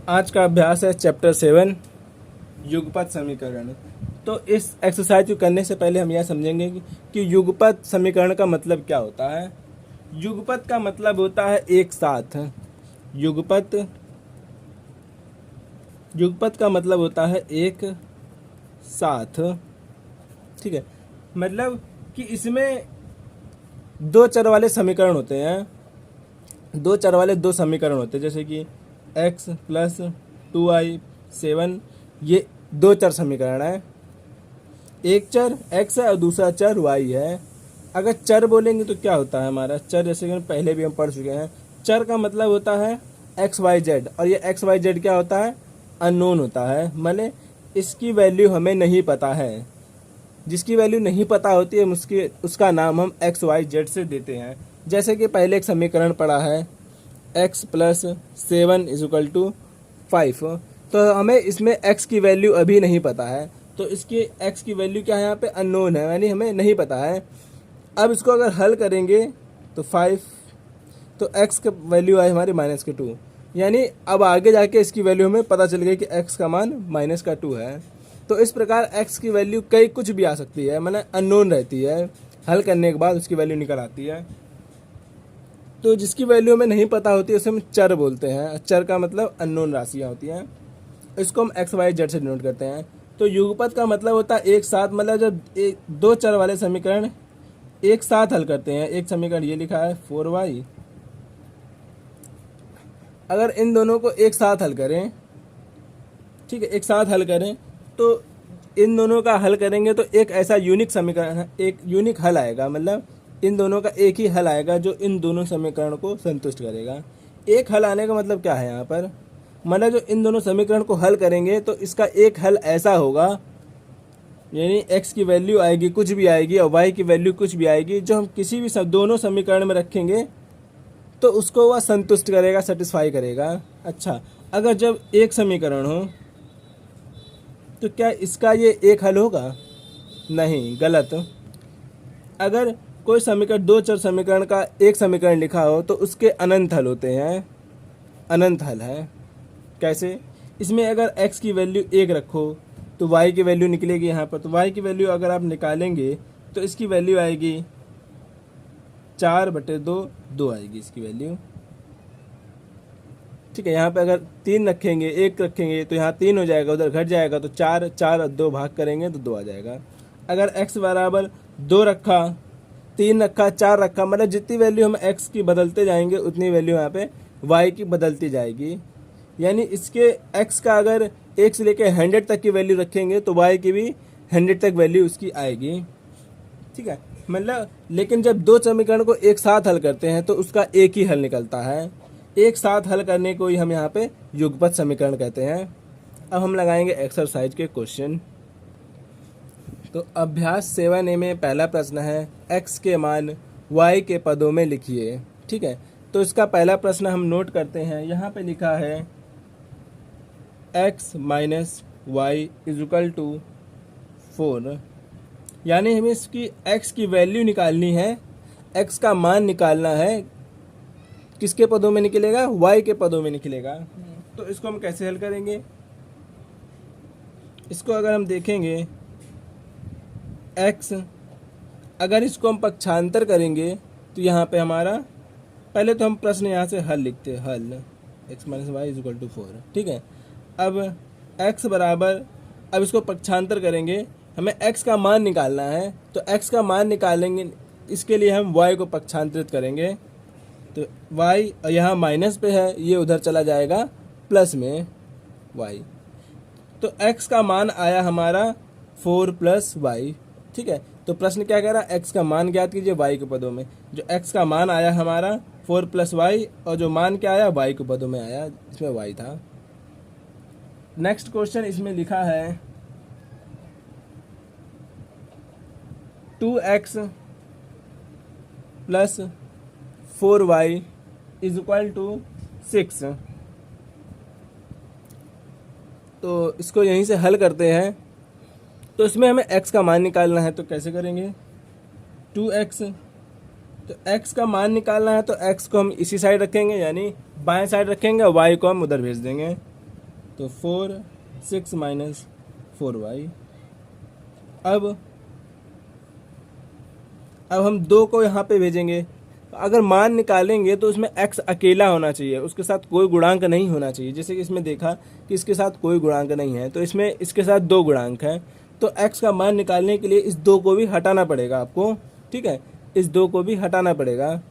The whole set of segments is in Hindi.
आज का अभ्यास है चैप्टर 7 युगपत समीकरण। तो इस एक्सरसाइज को करने से पहले हम यह समझेंगे कि युगपत समीकरण का मतलब क्या होता है। युगपत का मतलब होता है एक साथ। युगपत युगपत का मतलब होता है एक साथ। ठीक है, मतलब कि इसमें दो चर वाले समीकरण होते हैं। दो चर वाले दो समीकरण होते हैं, जैसे कि x प्लस 2y 7, ये दो चर समीकरण है। एक चर x है और दूसरा चर y है। अगर चर बोलेंगे तो क्या होता है हमारा चर, जैसे कि पहले भी हम पढ़ चुके हैं। चर का मतलब होता है एक्स वाई जेड, और ये एक्स वाई जेड क्या होता है, अननोन होता है, माने इसकी वैल्यू हमें नहीं पता है। जिसकी वैल्यू नहीं पता होती है उसका नाम हम एक्स वाई जेड से देते हैं। जैसे कि पहले एक समीकरण पढ़ा है x plus 7 is equal to 5। तो हमें इसमें x की वैल्यू अभी नहीं पता है, तो इसकी x की वैल्यू क्या है, यहाँ पे अननोन है, यानी हमें नहीं पता है। अब इसको अगर हल करेंगे तो 5, तो x का वैल्यू आए हमारी -2, यानी अब आगे जाके इसकी वैल्यू हमें पता चल गई कि x का मान -2 है। तो इस प्रकार x की वैल्यू कई कुछ भी आ सकती है, माने अननोन रहती है। हल करने के बाद उसकी वैल्यू निकल आती है। तो जिसकी वैल्यू हमें नहीं पता होती है उसे हम चर बोलते हैं। चर का मतलब अननोन राशियाँ होती हैं। इसको हम एक्स वाई जेड से डिनोट करते हैं। तो युगपत का मतलब होता है एक साथ, मतलब जब दो चर वाले समीकरण एक साथ हल करते हैं। एक समीकरण ये लिखा है 4y, अगर इन दोनों को एक साथ हल करें, ठीक है, एक साथ हल करें तो इन दोनों का हल करेंगे तो एक ऐसा यूनिक समीकरण है, एक यूनिक हल आएगा। मतलब इन दोनों का एक ही हल आएगा जो इन दोनों समीकरण को संतुष्ट करेगा। एक हल आने का मतलब क्या है यहाँ पर, मतलब जो इन दोनों समीकरण को हल करेंगे तो इसका एक हल ऐसा होगा, यानी x की वैल्यू आएगी कुछ भी आएगी और y की वैल्यू कुछ भी आएगी, जो हम किसी भी दोनों समीकरण में रखेंगे तो उसको वह संतुष्ट करेगा, सेटिस्फाई करेगा। अच्छा, अगर जब एक समीकरण हो तो क्या इसका ये एक हल होगा? नहीं, गलत। अगर कोई समीकरण दो चर समीकरण का एक समीकरण लिखा हो तो उसके अनंत हल होते हैं। अनंत हल है कैसे? इसमें अगर x की वैल्यू 1 रखो तो y की वैल्यू निकलेगी यहाँ पर। तो y की वैल्यू अगर आप निकालेंगे तो इसकी वैल्यू आएगी 4/2, 2 आएगी इसकी वैल्यू। ठीक है, यहाँ पे अगर 3 रखेंगे, 1 रखेंगे तो यहाँ 3 हो जाएगा, उधर घट जाएगा तो 4, 4 और 2 भाग करेंगे तो 2 आ जाएगा। अगर x बराबर 2 रखा, 3 रखा, 4 रखा, मतलब जितनी वैल्यू हम x की बदलते जाएंगे उतनी वैल्यू यहाँ पे y की बदलती जाएगी। यानी इसके x का अगर 1 से लेकर 100 तक की वैल्यू रखेंगे तो y की भी 100 तक वैल्यू उसकी आएगी। ठीक है, मतलब लेकिन जब दो समीकरण को एक साथ हल करते हैं तो उसका एक ही हल निकलता है। एक साथ हल करने को ही हम यहाँ पे युगपत समीकरण कहते हैं। अब हम लगाएंगे एक्सरसाइज के क्वेश्चन। तो अभ्यास 7A में पहला प्रश्न है x के मान y के पदों में लिखिए। ठीक है, तो इसका पहला प्रश्न हम नोट करते हैं। यहाँ पे लिखा है x minus y is equal to 4, यानी हमें इसकी x की वैल्यू निकालनी है, x का मान निकालना है। किसके पदों में निकलेगा? y के पदों में निकलेगा। तो इसको हम कैसे हल करेंगे? इसको अगर हम देखेंगे x, अगर इसको हम पक्षांतर करेंगे तो यहाँ पे हमारा, पहले तो हम प्रश्न यहाँ से हल लिखते हैं, हल x minus y is equal to 4। ठीक है, अब x बराबर, अब इसको पक्षांतर करेंगे, हमें x का मान निकालना है। तो x का मान निकालेंगे, इसके लिए हम y को पक्षांतरित करेंगे। तो y यहाँ माइनस पे है, ये उधर चला जाएगा प्लस में y। तो x का मान आया हमारा 4 + y। ठीक है, तो प्रश्न क्या कह रहा है? x का मान ज्ञात कीजिए y के पदों में। जो x का मान आया हमारा 4 + y, और जो मान क्या आया y के पदों में आया, इसमें y था। नेक्स्ट क्वेश्चन इसमें लिखा है 2x + 4y is equal to 6। तो इसको यहीं से हल करते हैं। तो इसमें हमें x का मान निकालना है, तो कैसे करेंगे? 2x, तो x का मान निकालना है तो x को हम इसी साइड रखेंगे, यानी बाएं साइड रखेंगे, और y को हम उधर भेज देंगे। तो 4 6 माइनस 4y। अब हम 2 को यहाँ पे भेजेंगे। अगर मान निकालेंगे तो उसमें x अकेला होना चाहिए, उसके साथ कोई गुणांक नहीं होना चाहिए। जैसे कि इसमें देखा कि इसके साथ कोई गुणांक नहीं है, तो इसमें इसके साथ 2 गुणांक हैं, तो x का मान निकालने के लिए इस 2 को भी हटाना पड़ेगा आपको। ठीक है, इस 2 को भी हटाना पड़ेगा।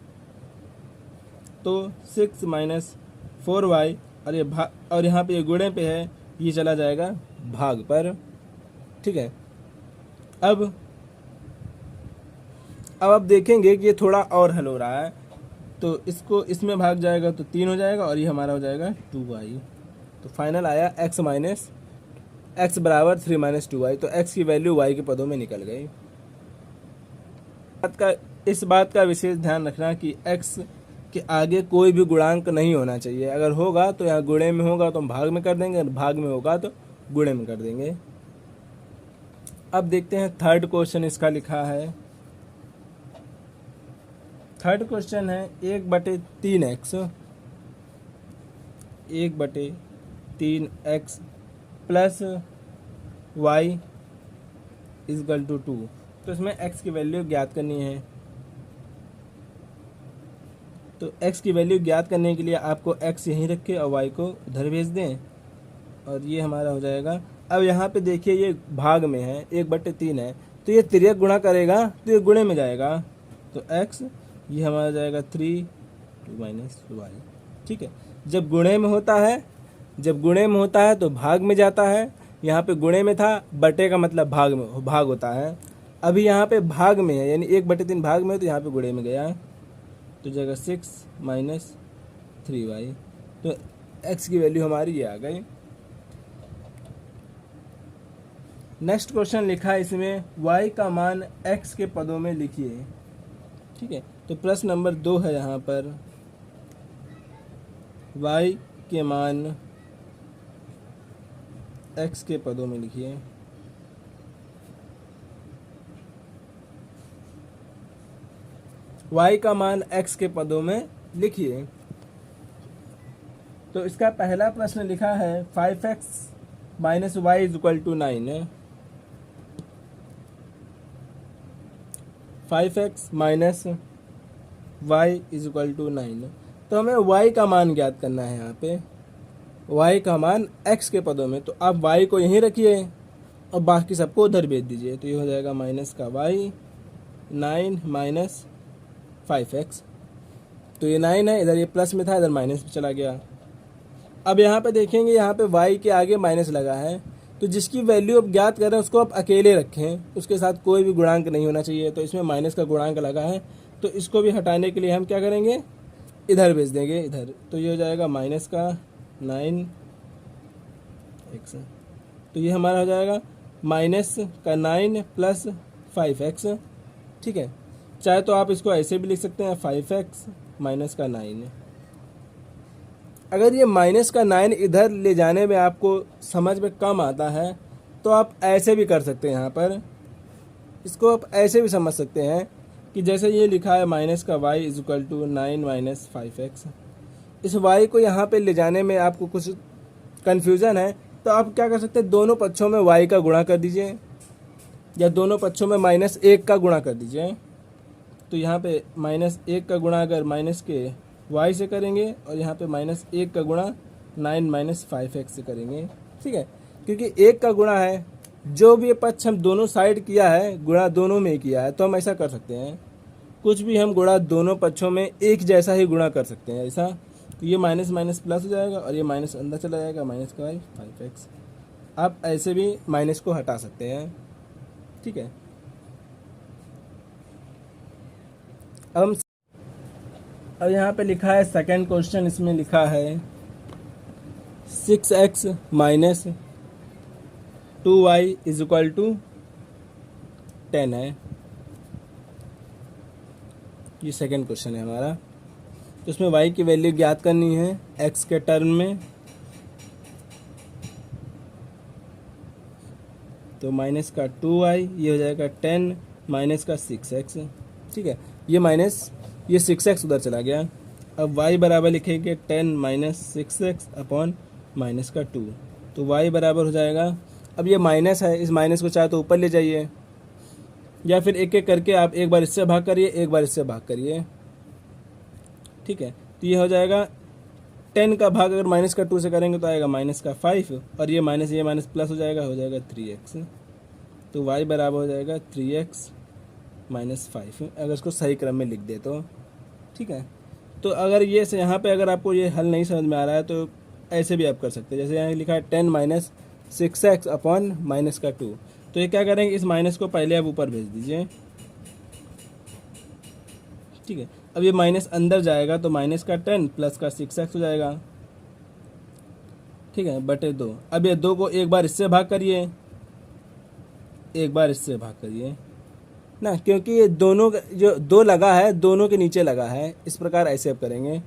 तो 6 माइनस 4y और यहाँ पे ये गुणे पे है, ये चला जाएगा भाग पर। ठीक है, अब आप देखेंगे कि ये थोड़ा और हल हो रहा है, तो इसको इसमें भाग जाएगा तो 3 हो जाएगा और ये हमारा हो जाएगा 2y। तो फाइनल आया x बराबर 3 माइनस 2y। तो x की वैल्यू y के पदों में निकल गई। इस बात का विशेष ध्यान रखना कि x के आगे कोई भी गुणांक नहीं होना चाहिए। अगर होगा तो यहाँ गुणे में होगा तो हम भाग में कर देंगे, भाग में होगा तो गुणे में कर देंगे। अब देखते हैं थर्ड क्वेश्चन इसका लिखा है। थर्ड क्वेश्चन है 1/3x plus y equal to 2। तो इसमें x की वैल्यू ज्ञात करनी है। तो x की वैल्यू ज्ञात करने के लिए आपको x यहीं रखें और y को उधर भेज दें, और ये हमारा हो जाएगा। अब यहाँ पे देखिए ये भाग में है, 1/3 है, तो ये तिर्यक गुणा करेगा तो ये गुणे में जाएगा। तो x ये हमारा जाएगा 3 2 माइनस y। ठीक है, जब गुणे में होता है तो भाग में जाता है। यहाँ पे गुणे में था, बटे का मतलब भाग होता है। अभी यहाँ पे भाग में है, यानी 1/3 भाग में है, तो यहाँ पे गुणे में गया, तो जाएगा 6 माइनस 3y। तो x की वैल्यू हमारी ये आ गई। नेक्स्ट क्वेश्चन लिखा है इसमें y का मान x के पदों में लिखिए। ठीक है, तो प्रश्न नंबर 2 है यहाँ पर, y के मान x के पदों में लिखिए। y का मान x के पदों में लिखिए। तो इसका पहला प्रश्न लिखा है 5x minus y is equal to 9। 5x minus y is equal to 9। तो हमें y का मान ज्ञात करना है। यहाँ पे y का मान x के पदों में, तो आप y को यहीं रखिए और बाकी सबको उधर भेज दीजिए। तो ये हो जाएगा माइनस का y 9 माइनस 5x। तो ये 9 है, इधर ये प्लस में था, इधर माइनस में चला गया। अब यहाँ पे देखेंगे, यहाँ पे y के आगे माइनस लगा है, तो जिसकी वैल्यू आप ज्ञात कर रहे हैं उसको आप अकेले रखें, उसके साथ कोई भी गुणांक नहीं होना चाहिए। तो इसमें माइनस का गुणांक लगा है, तो इसको भी हटाने के लिए हम क्या करेंगे, इधर भेज देंगे इधर। तो ये हो जाएगा माइनस का 9x। तो ये हमारा हो जाएगा माइनस का 9 प्लस 5x। ठीक है, चाहे तो आप इसको ऐसे भी लिख सकते हैं 5x माइनस का 9। अगर ये माइनस का 9 इधर ले जाने में आपको समझ में कम आता है तो आप ऐसे भी कर सकते हैं। यहाँ पर इसको आप ऐसे भी समझ सकते हैं कि जैसे ये लिखा है माइनस का y is equal to 9 minus 5x। इस y को यहाँ पे ले जाने में आपको कुछ कन्फ्यूज़न है, तो आप क्या कर सकते हैं, दोनों पक्षों में y का गुणा कर दीजिए, या दोनों पक्षों में -1 का गुणा कर दीजिए। तो यहाँ पे -1 का गुणा अगर माइनस के y से करेंगे और यहाँ पे -1 का गुणा 9 माइनस 5x से करेंगे। ठीक है, क्योंकि 1 का गुणा है, जो भी पक्ष हम दोनों साइड किया है गुणा दोनों में किया है, तो हम ऐसा कर सकते हैं, कुछ भी हम गुणा दोनों पक्षों में एक जैसा ही गुणा कर सकते हैं ऐसा। तो ये माइनस माइनस प्लस हो जाएगा और ये माइनस अंदर चला जाएगा, माइनस का 5x। आप ऐसे भी माइनस को हटा सकते हैं। ठीक है, अब यहाँ पे लिखा है सेकंड क्वेश्चन, इसमें लिखा है 6x minus 2y is equal to 10 है। ये सेकंड क्वेश्चन है हमारा। तो इसमें y की वैल्यू ज्ञात करनी है x के टर्म में। तो माइनस का 2y, ये हो जाएगा 10 माइनस का 6x। ठीक है, ये 6x उधर चला गया। अब y बराबर लिखेंगे 10 माइनस 6x अपॉन माइनस का 2। तो y बराबर हो जाएगा, अब ये माइनस है, इस माइनस को चाहे तो ऊपर ले जाइए, या फिर एक एक करके आप एक बार इससे भाग करिए, एक बार इससे भाग करिए। ठीक है, तो ये हो जाएगा 10 का भाग अगर -2 से करेंगे तो आएगा -5, और ये माइनस प्लस हो जाएगा 3x। तो y बराबर हो जाएगा 3x -5, अगर इसको सही क्रम में लिख दे तो। ठीक है, तो अगर ये से यहाँ पे अगर आपको ये हल नहीं समझ में आ रहा है तो ऐसे भी आप कर सकते हैं। जैसे यहाँ लिखा है 10 - 6x अपॉन -2, तो ये क्या करेंगे, इस माइनस को पहले आप ऊपर भेज दीजिए। ठीक है, अब ये माइनस अंदर जाएगा तो -10 प्लस का 6x हो जाएगा। ठीक है, बटे 2। अब ये 2 को एक बार इससे भाग करिए, एक बार इससे भाग करिए ना, क्योंकि ये दोनों जो 2 लगा है दोनों के नीचे लगा है, इस प्रकार ऐसे आप करेंगे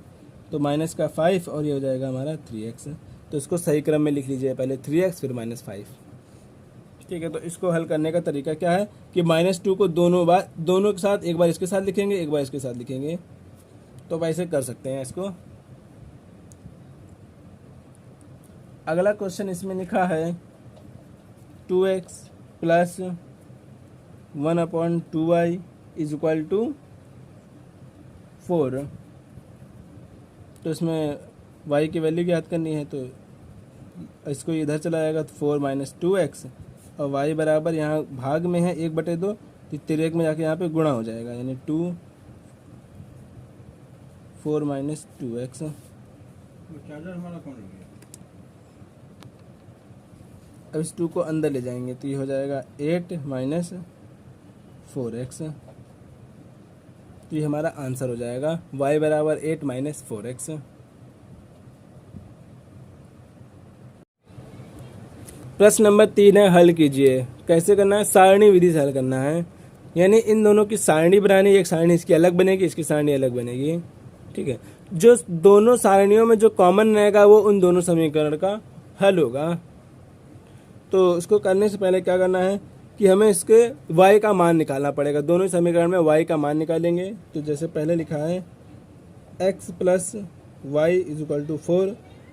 तो -5 और ये हो जाएगा हमारा 3x। तो इसको सही क्रम में लिख लीजिए, पहले 3x फिर -5। ठीक है, तो इसको हल करने का तरीका क्या है कि -2 को दोनों के साथ, एक बार इसके साथ लिखेंगे, एक बार इसके साथ लिखेंगे, तो वैसे कर सकते हैं इसको। अगला क्वेश्चन इसमें लिखा है 2x plus 1/2y is equal to 4। तो इसमें y की वैल्यू ज्ञात करनी है, तो इसको इधर चला जाएगा तो 4 - 2x, और y बराबर यहाँ भाग में है 1/2, तो 3 में जाके यहाँ पे गुणा हो जाएगा, यानी 4 - 2x। अब इस 2 को अंदर ले जाएंगे तो ये हो जाएगा 8 - 4x। तो ये हमारा आंसर हो जाएगा, y बराबर 8 - 4x। प्रश्न नंबर 3 है, हल कीजिए। कैसे करना है, सारणी विधि से हल करना है, यानी इन दोनों की सारणी बनानी, एक सारणी इसकी अलग बनेगी, इसकी सारणी अलग बनेगी। ठीक है, जो दोनों सारणियों में जो कॉमन रहेगा वो उन दोनों समीकरण का हल होगा। तो इसको करने से पहले क्या करना है कि हमें इसके y का मान निकालना पड़ेगा। दोनों समीकरण में y का मान निकालेंगे, तो जैसे पहले लिखा है x plus y is equal to 4,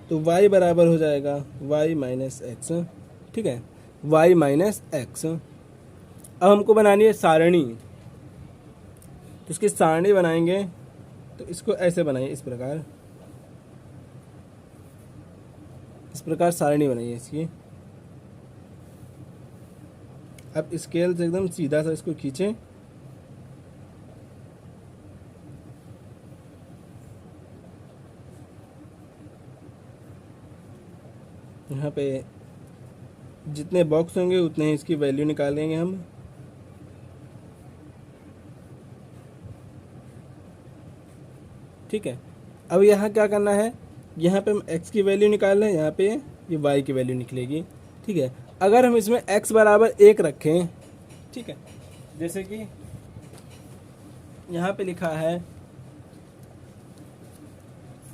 तो y बराबर हो जाएगा y माइनस एक्स। ठीक है, y माइनस एक्स। अब हमको बनानी है सारणी, तो इसकी सारणी बनाएंगे, तो इसको ऐसे बनाइए, इस प्रकार सारणी बनाइए इसकी। अब स्केल से एकदम सीधा सा इसको खींचें, यहाँ पे जितने बॉक्स होंगे उतने ही इसकी वैल्यू निकालेंगे हम। ठीक है, अब यहाँ क्या करना है, यहाँ पे हम x की वैल्यू निकाल रहे हैं, यहाँ पे ये y की वैल्यू निकलेगी। ठीक है, अगर हम इसमें x बराबर 1 रखें, ठीक है, जैसे कि यहाँ पे लिखा है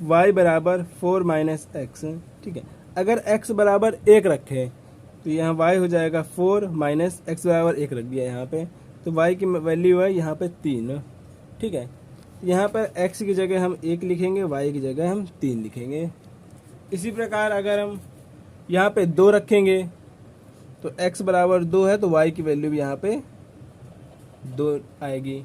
y बराबर 4 माइनस एक्स। ठीक है, अगर x बराबर 1 रखें तो यहाँ y हो जाएगा 4 माइनस एक्स बराबर 1 रख दिया यहाँ पे, तो y की वैल्यू है यहाँ पे 3। ठीक है, यहाँ पर x की जगह हम 1 लिखेंगे, y की जगह हम 3 लिखेंगे। इसी प्रकार अगर हम यहाँ पे 2 रखेंगे तो x बराबर 2 है, तो y की वैल्यू भी यहाँ पे 2 आएगी।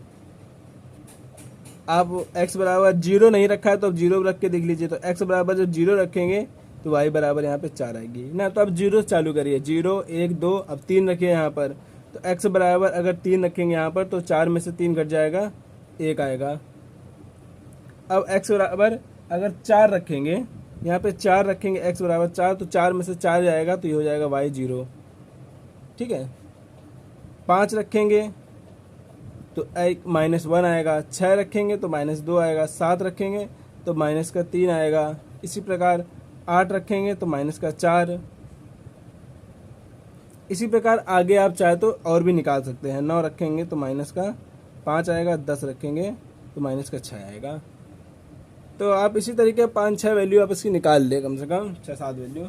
आप x बराबर 0 नहीं रखा है तो अब 0 रख के देख लीजिए, तो x बराबर जब 0 रखेंगे तो y बराबर यहाँ पे 4 आएगी ना। तो अब 0 चालू करिए, 0 1 2, अब 3 रखिए यहाँ पर, तो x बराबर अगर 3 रखेंगे यहाँ पर तो 4 में से 3 घट जाएगा, 1 आएगा। अब x बराबर अगर 4 रखेंगे, यहाँ पे 4 रखेंगे, x बराबर 4, तो 4 में से 4 जाएगा तो ये हो जाएगा y 0। ठीक है, 5 रखेंगे तो -1 आएगा, 6 रखेंगे तो -2 आएगा, 7 रखेंगे तो -3 आएगा। इसी प्रकार 8 रखेंगे तो -4। इसी प्रकार आगे आप चाहे तो और भी निकाल सकते हैं। 9 रखेंगे तो -5 आएगा, 10 रखेंगे तो -6 आएगा। तो आप इसी तरीके 5-6 वैल्यू आप इसकी निकाल ले, कम से कम 6-7 वैल्यू।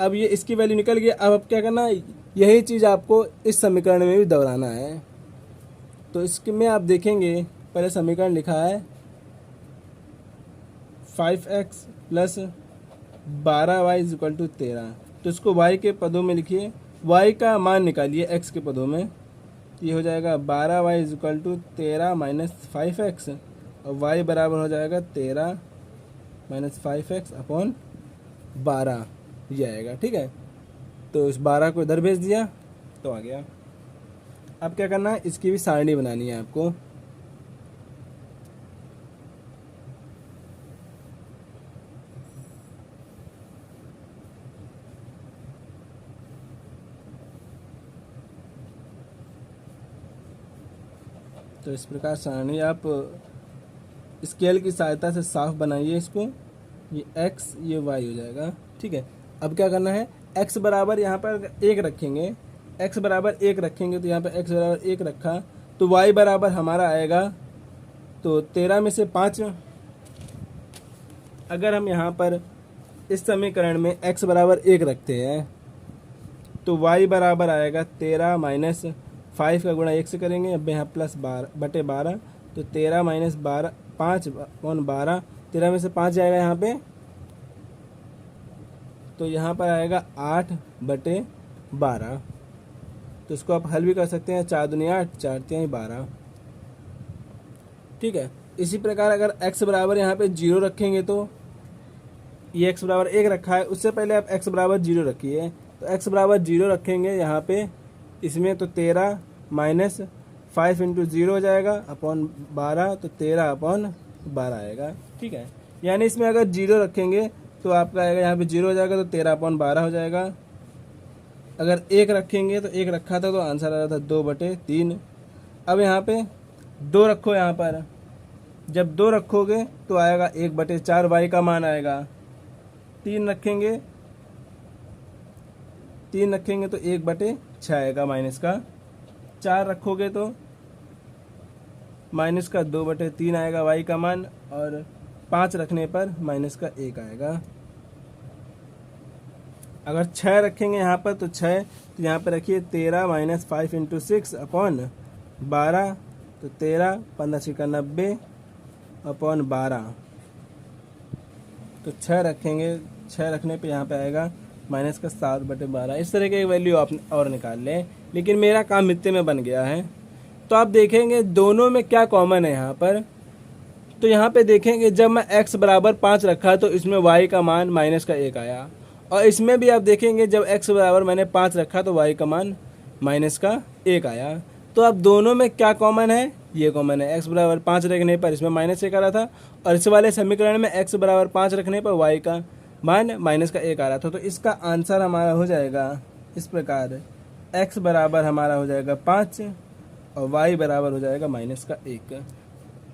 अब ये इसकी वैल्यू निकल गई, अब क्या करना है, यही चीज़ आपको इस समीकरण में भी दोहराना है। तो इसके में आप देखेंगे, पहले समीकरण लिखा है 5x plus 12y is equal to 13। तो इसको y के पदों में लिखिए, y का मान निकालिए x के पदों में। ये हो जाएगा 12y is equal to 13 minus 5x, और y बराबर हो जाएगा 13 माइनस 5x अपॉन 12, ये आएगा। ठीक है, तो इस 12 को इधर भेज दिया तो आ गया। अब क्या करना है, इसकी भी सारणी बनानी है आपको। तो इस प्रकार सारणी आप स्केल की सहायता से साफ बनाइए इसको। ये x ये y हो जाएगा। ठीक है, अब क्या करना है, x बराबर यहाँ पर 1 रखेंगे, x बराबर 1 रखेंगे तो यहाँ पर x बराबर 1 रखा तो y बराबर हमारा आएगा, तो 13 में से 5। अगर हम यहाँ पर इस समीकरण में x बराबर 1 रखते हैं तो y बराबर आएगा 13 माइनस 5 का गुणा 1 से करेंगे, अब यहाँ प्लस 12 तो 13 माइनस 12 5 अपॉन 12, 13 में से 5 जाएगा यहाँ पे, तो यहाँ पर आएगा 8/12। तो इसको आप हल भी कर सकते हैं, 4 दूनी 8, 4 तिहाई 12। ठीक है, इसी प्रकार अगर x बराबर यहाँ पे 0 रखेंगे तो ये x बराबर 1 रखा है, उससे पहले आप x बराबर 0 रखिए। तो x बराबर 0 रखेंगे यहाँ पे इसमें, तो 13 माइनस 5 इंटू 0 हो जाएगा अपॉन 12, तो 13 अपॉन 12 आएगा। ठीक है, यानी इसमें अगर 0 रखेंगे तो आपका आएगा यहाँ पे 0 हो जाएगा, तो 13 अपॉन 12 हो जाएगा। अगर 1 रखेंगे तो 1 रखा था तो आंसर आ रहा था 2/3। अब यहाँ पे 2 रखो, यहाँ पर जब 2 रखोगे तो आएगा 1/4 y का मान आएगा। 3 रखेंगे तो 1/6 आएगा माइनस का। 4 रखोगे तो माइनस का 2/3 आएगा y का मान, और 5 रखने पर माइनस का 1 आएगा। अगर 6 रखेंगे यहाँ पर तो 6, तो यहाँ पर रखिए 13 माइनस 5 इंटू 6 अपॉन 12, तो 13 15 छिका 90 अपॉन 12, तो 6 रखेंगे, 6 रखने पे यहाँ पे आएगा माइनस का 7/12। इस तरह के वैल्यू आप और निकाल लें, लेकिन मेरा काम मित्ते में बन गया है। तो आप देखेंगे दोनों में क्या कॉमन है यहाँ पर। तो यहाँ पे देखेंगे जब मैं x बराबर 5 रखा तो इसमें y का मान माइनस का 1 आया, और इसमें भी आप देखेंगे जब x बराबर मैंने 5 रखा तो y का मान माइनस का 1 आया। तो अब दोनों में क्या कॉमन है, ये कॉमन है। x बराबर 5 रखने पर इसमें माइनस 1 आ रहा था, और इस वाले समीकरण में x बराबर 5 रखने पर y का मान माइनस का 1 आ रहा था। तो इसका आंसर हमारा हो जाएगा इस प्रकार, x बराबर हमारा हो जाएगा 5 और y बराबर हो जाएगा माइनस का 1।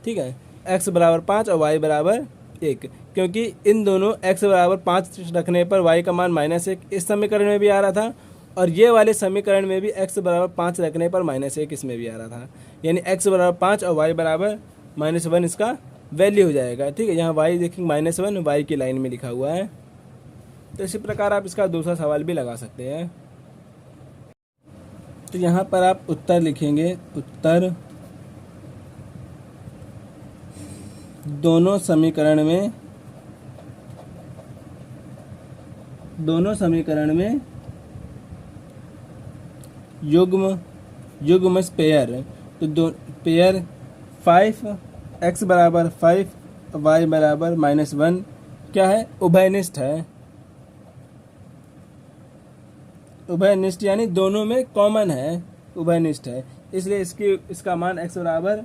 ठीक है, x बराबर 5 और y बराबर 1, क्योंकि इन दोनों x बराबर 5 रखने पर y का मान -1 इस समीकरण में भी आ रहा था, और ये वाले समीकरण में भी x बराबर 5 रखने पर -1 इसमें भी आ रहा था। यानी x बराबर 5 और y बराबर -1 इसका वैल्यू हो जाएगा। ठीक है, यहाँ y देखेंगे -1 y की लाइन में लिखा हुआ है। तो इसी प्रकार आप इसका दूसरा सवाल भी लगा सकते हैं। तो यहाँ पर आप उत्तर लिखेंगे, उत्तर दोनों समीकरण में युग्म पेयर, तो दो पेयर 5 x बराबर 5 y बराबर -1 क्या है, उभयनिष्ठ है। उभयनिष्ठ यानी दोनों में कॉमन है, उभयनिष्ठ है, इसलिए इसका मान x बराबर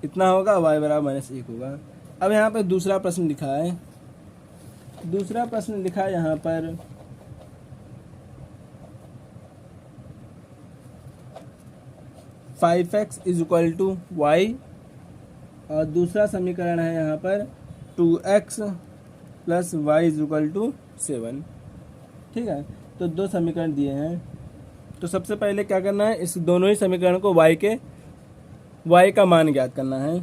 इतना होगा, y बराबर -1 होगा। अब यहाँ पर दूसरा प्रश्न लिखा है, यहाँ पर 5x is equal to y, और दूसरा समीकरण है यहाँ पर 2x plus y is equal to 7। ठीक है, तो दो समीकरण दिए हैं। तो सबसे पहले क्या करना है, इस दोनों ही समीकरण को y का मान ज्ञात करना है।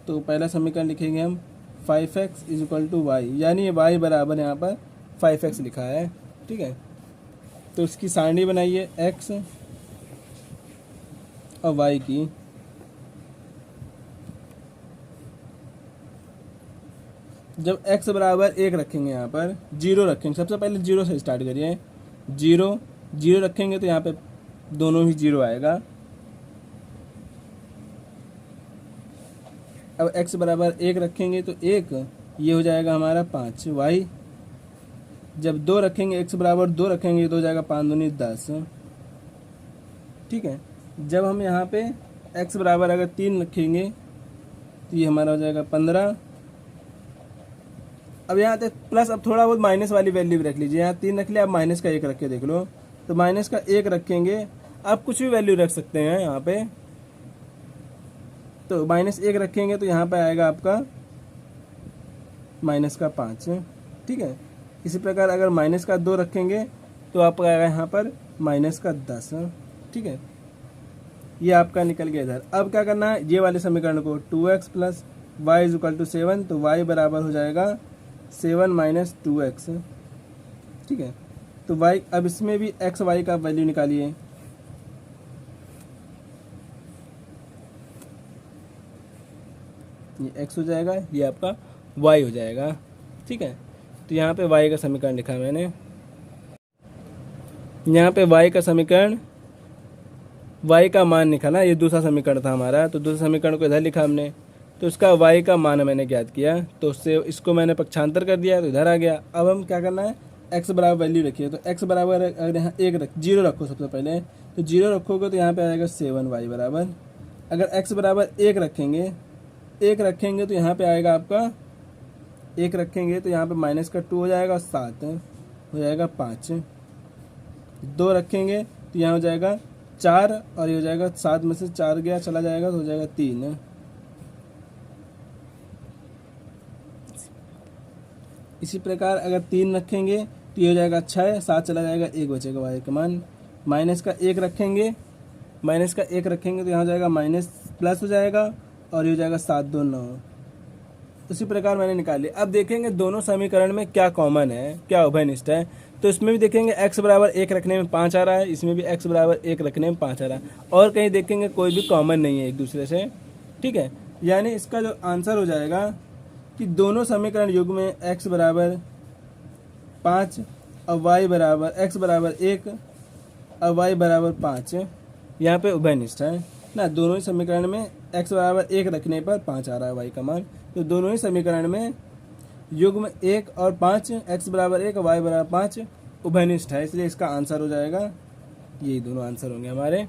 तो पहला समीकरण लिखेंगे हम 5x is equal to y, यानी ये y बराबर यहाँ पर 5x लिखा है। ठीक है, तो इसकी सारणी बनाइए x और y की। जब x बराबर 1 रखेंगे, यहाँ पर 0 रखेंगे, सबसे पहले 0 से स्टार्ट करिए, 0 0 रखेंगे तो यहाँ पे दोनों ही 0 आएगा। अब x बराबर 1 रखेंगे तो 1, ये हो जाएगा हमारा 5 y। जब 2 रखेंगे, x बराबर 2 रखेंगे तो हो जाएगा 5 दूनी 10, ठीक है। जब हम यहाँ पे x बराबर अगर 3 रखेंगे तो ये हमारा हो जाएगा 15। अब यहाँ पे प्लस, अब थोड़ा बहुत माइनस वाली वैल्यू भी रख लीजिए, यहाँ 3 रख लिया, अब माइनस का 1 रख के देख लो, तो माइनस का 1 रखेंगे, आप कुछ भी वैल्यू रख सकते हैं यहाँ पे, तो माइनस 1 रखेंगे तो यहाँ पे आएगा आपका माइनस का 5, ठीक है। इसी प्रकार अगर माइनस का 2 रखेंगे तो आपका आएगा यहाँ पर माइनस का 10, ठीक है। ये आपका निकल गया इधर। अब क्या करना है, ये वाले समीकरण को 2x plus y is equal to 7, तो y बराबर हो जाएगा 7 माइनस 2x, ठीक है। तो y, अब इसमें भी x y का वैल्यू निकालिए, ये x हो जाएगा, ये आपका y हो जाएगा, ठीक है। तो यहाँ पे y का समीकरण लिखा मैंने, यहाँ पे y का समीकरण, y का मान निकाला, ये दूसरा समीकरण था हमारा, तो दूसरा समीकरण को इधर लिखा हमने, तो इसका y का मान मैंने ज्ञात किया, तो उससे इसको मैंने पक्षांतर कर दिया तो इधर आ गया। अब हम क्या करना है, x बराबर वैल्यू रखिए, तो x बराबर अगर यहाँ 0 रखो सबसे पहले, तो 0 रखोगे तो यहाँ पे आएगा 7y बराबर। अगर x बराबर 1 रखेंगे, 1 रखेंगे तो यहाँ पे आएगा आपका 1 रखेंगे तो यहाँ पे माइनस का 2 हो जाएगा, 7 हो जाएगा 5, 2 रखेंगे तो यहाँ हो जाएगा 4, और ये हो जाएगा 7 में से 4 गया चला जाएगा तो हो जाएगा 3। इसी प्रकार अगर 3 रखेंगे तो ये हो जाएगा 6, 7 चला जाएगा, 1 बचेगा y का मान। माइनस का 1 रखेंगे, माइनस का 1 रखेंगे तो यहाँ हो जाएगा माइनस प्लस हो जाएगा, और ये हो जाएगा 7 2 9। उसी प्रकार मैंने निकाल लिया। अब देखेंगे दोनों समीकरण में क्या कॉमन है, क्या उभयनिष्ठ है, तो इसमें भी देखेंगे x बराबर 1 रखने में 5 आ रहा है, इसमें भी x बराबर 1 रखने में 5 आ रहा है, और कहीं देखेंगे कोई भी कॉमन नहीं है एक दूसरे से, ठीक है। यानी इसका जो आंसर हो जाएगा कि दोनों समीकरण युग्म में x बराबर 5 और y बराबर, x बराबर 1 और y बराबर 5 यहाँ पे उभयनिष्ठ है ना। दोनों ही समीकरण में x बराबर 1 रखने पर 5 आ रहा है y का मान, तो दोनों ही समीकरण में युग्म 1 और 5, x बराबर 1 और y बराबर 5 उभयनिष्ठ है, इसलिए इसका आंसर हो जाएगा, यही दोनों आंसर होंगे हमारे।